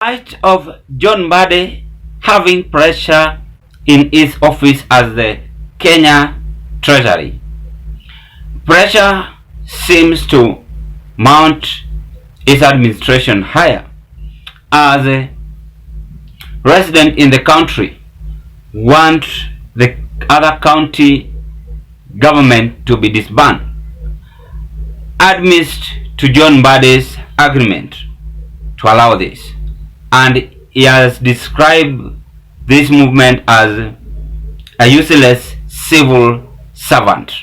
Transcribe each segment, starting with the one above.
Spite of John Mbadi having pressure in his office as the Kenya Treasury, pressure seems to mount his administration higher as a resident in the country want the other county government to be disbanded amidst to John Mbadi's agreement to allow this, and he has described this movement as a useless civil servant,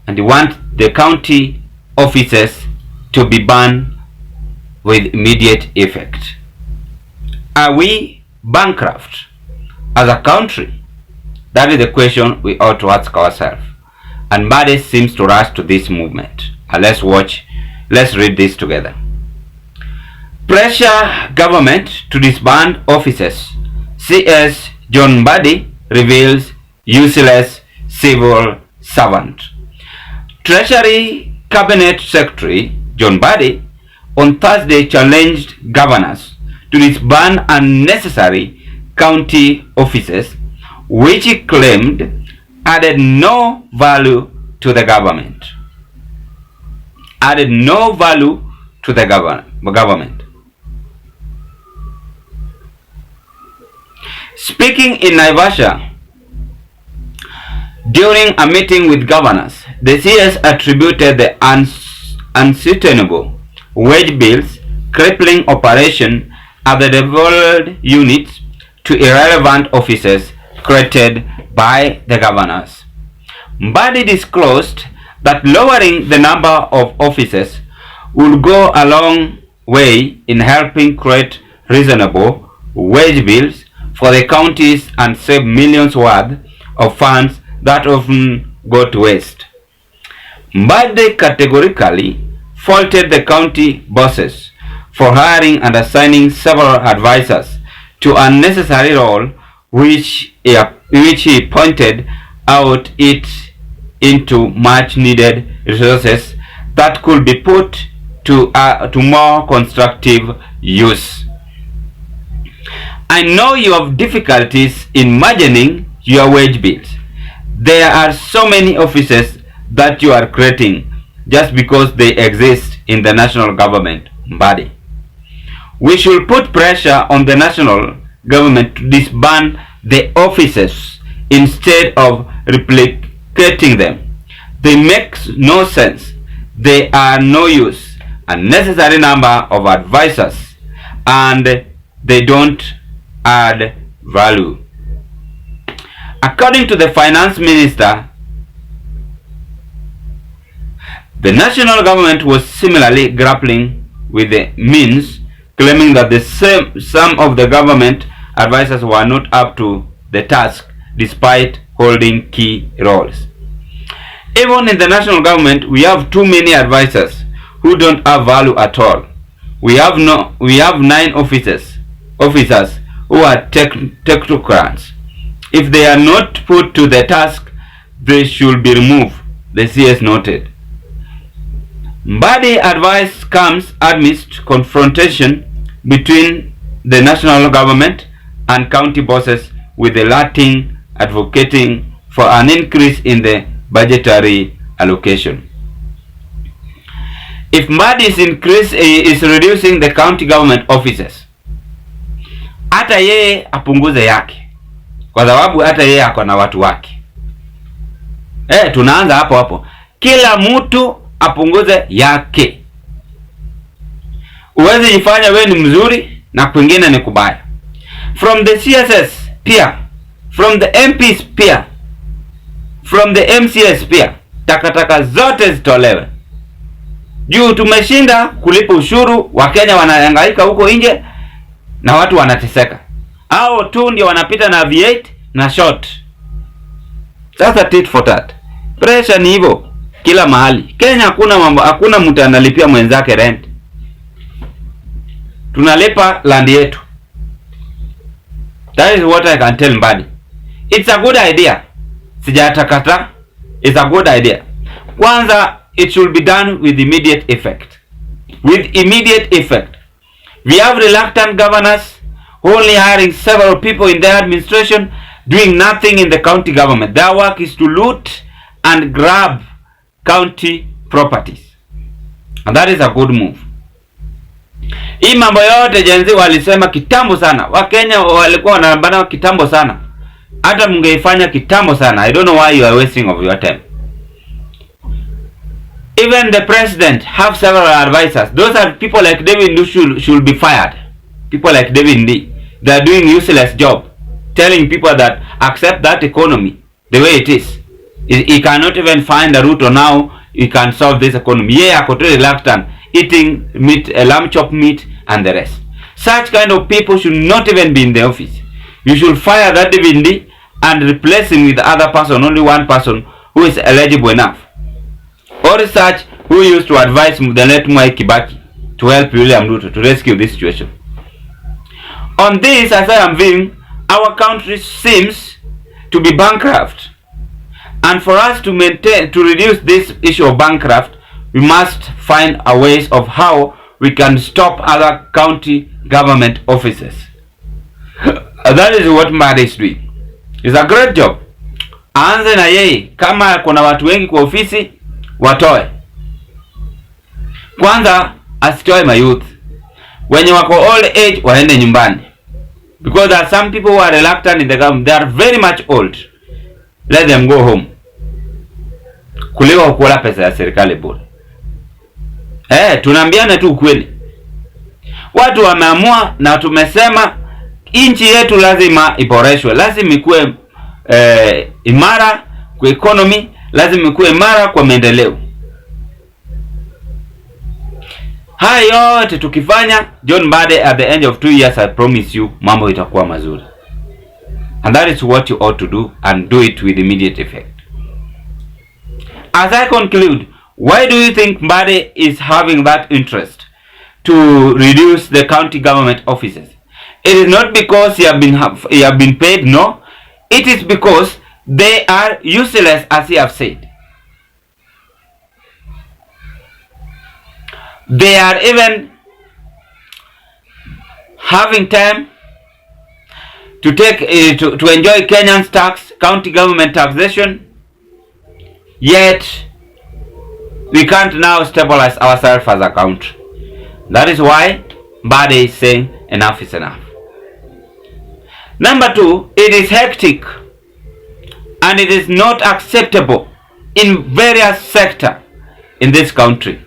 and he wants the county offices to be banned with immediate effect. Are we bankrupt as a country? That is the question we ought to ask ourselves. And Mbadi seems to rush to this movement. Let's read this together. Pressure government to disband offices. CS John Mbadi reveals useless civil servant. Treasury Cabinet Secretary John Mbadi on Thursday challenged governors to disband unnecessary county offices, which he claimed added no value to the government. Added no value to the government. Speaking in Naivasha during a meeting with governors, the CS attributed the unsustainable wage bills crippling operation at the devolved units to irrelevant offices created by the governors. Mbadi disclosed that lowering the number of offices would go a long way in helping create reasonable wage bills for the counties and save millions worth of funds that often go to waste. Mbadi categorically faulted the county bosses for hiring and assigning several advisors to unnecessary role, which he pointed out it into much needed resources that could be put to more constructive use. I know you have difficulties in imagining your wage bills. There are so many offices that you are creating just because they exist in the national government, Mbadi. We should put pressure on the national government to disband the offices instead of replicating them. They make no sense. They are no use. Unnecessary number of advisors, and they don't add value. According to the finance minister, the national government was similarly grappling with the means, claiming that some of the government advisors were not up to the task despite holding key roles. Even in the national government, we have too many advisors who don't have value at all. We have 9 officers who are technocrats. If they are not put to the task, they should be removed, the CS noted. Mbadi advice comes amidst confrontation between the national government and county bosses, with the latter advocating for an increase in the budgetary allocation. If Mbadi is reducing the county government offices, hata yeye apunguze yake, kwa sababu hata yeye ako na watu wake. Tunaanza hapo. Kila mtu apunguze yake. Uwezi jifanya we ni mzuri na kwingine ni kubaya. From the CSS pia, from the MPs pia, from the MCS pia, takataka zote zitolewe. Juu tumeshinda kulipa ushuru, Wakenya wanahangaika huko nje na watu wanateseka. Hao tu ndio wanapita na V8 na short. Sasa tit for tat. Pressure ni hivyo kila mahali. Kenya hakuna mtu analipia mwenzake rent. Tunalipa land yetu. That is what I can tell Mbadi. It's a good idea. Sijatakata. It's a good idea. Kwanza, it should be done with immediate effect. With immediate effect. We have reluctant governors only hiring several people in their administration, doing nothing in the county government. Their work is to loot and grab county properties. And that is a good move. Hii mambo yote jenzi walisema kitambo sana. Wakenya walikuwa wanabana kitambo sana. Hata mungeifanya kitambo sana. I don't know why you are wasting of your time. Even the president have several advisors. Those are people like David Ndii should be fired. People like David Ndii. They are doing useless job. Telling people that accept that economy the way it is. He cannot even find a route on how he can solve this economy. Yeah, totally reluctant. Eating meat, lamb chop meat and the rest. Such kind of people should not even be in the office. You should fire that David Ndii and replace him with other person, only one person who is eligible enough. Or such who used to advise the late Mwai Kibaki to help William Ruto to rescue this situation. On this, as I am viewing, our country seems to be bankrupt. And for us to reduce this issue of bankrupt, we must find a ways of how we can stop other county government offices. That is what Mbadi is doing. It's a great job. Aanze na yeye, kama kuna watu wengi kwa ofisi, watoe. Kwanza asitoe mayouth. Wenye wako old age waende nyumbani. Because there are some people who are reluctant in the government. They are very much old. Let them go home. Kuliko kukula pesa ya serikali bure. Tunaambiana tu ukweli. Watu wameamua na tumesema nchi yetu lazima iboreshwe. Lazima ikuwe imara kwa economy, lazima ikuwe imara kwa maendeleo. Haya yote tukifanya, John Mbadi, at the end of 2 years, I promise you, mambo itakuwa mazuri. And that is what you ought to do, and do it with immediate effect. As I conclude, why do you think Mbadi is having that interest to reduce the county government offices? It is not because he have been paid, no. It is because they are useless, as he have said. They are even having time to take to enjoy Kenyan's tax, county government taxation. Yet we can't now stabilize ourselves as a country. That is why Mbadi is saying enough is enough. Number 2, it is hectic and it is not acceptable in various sectors in this country.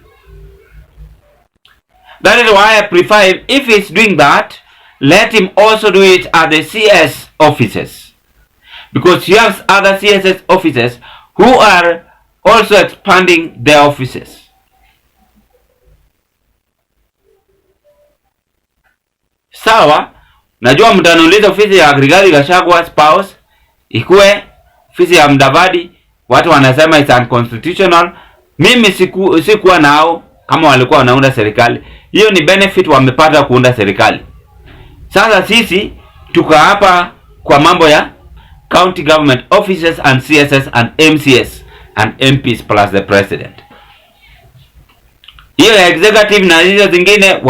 That is why I prefer, if he's doing that, let him also do it at the CS offices. Because you have other CSS offices who are also expanding their offices. Sawa, najua mtanuliza ofisi ya Rigathi Gachagua spouse ikuwe ofisi ya Mbadi, watu wanasema it's unconstitutional. Mimi sikuwa nao kama walikuwa wanaunda serikali. Hiyo ni benefit wamepata kuunda serikali. Sasa sisi tuko hapa kwa mambo ya county government offices and CSS and MCS and MPs plus the president. Hiyo ya executive na hizo zingine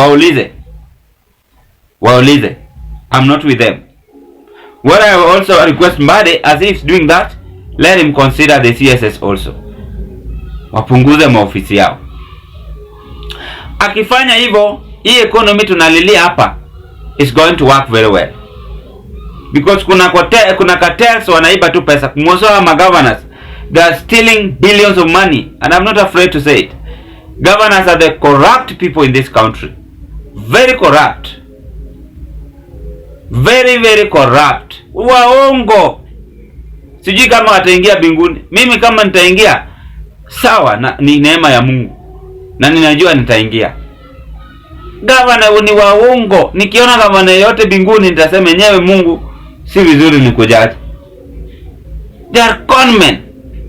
waulize. I'm not with them. What I also request Mbadi, as if he's doing that, let him consider the CSS also. Wapunguze maofisi yao. Akifanya hivyo, hii economy tunalilia hapa is going to work very well. Because kuna cartels wanaiba tu pesa. Kumosoa ma-governors, they are stealing billions of money. And I'm not afraid to say it. Governors are the corrupt people in this country. Very corrupt. Very, very corrupt. Waongo. Sijui kama wataingia mbinguni. Mimi kama nitaingia, sawa, ni neema ya Mungu. Na ninajua nitaingia. Governor ni waongo. Nikiona governor yote mbinguni nitasema nyewe Mungu si vizuri nikujaji. They are conmen.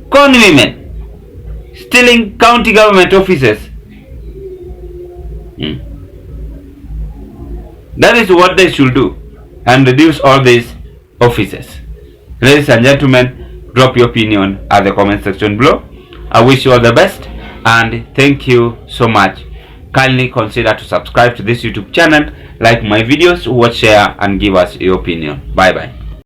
Con women. Stealing county government offices. That is what they should do. And reduce all these offices. Ladies and gentlemen, drop your opinion at the comment section below. I wish you all the best and thank you so much kindly consider to subscribe to this YouTube channel, like my videos, watch, share, and give us your opinion. Bye bye.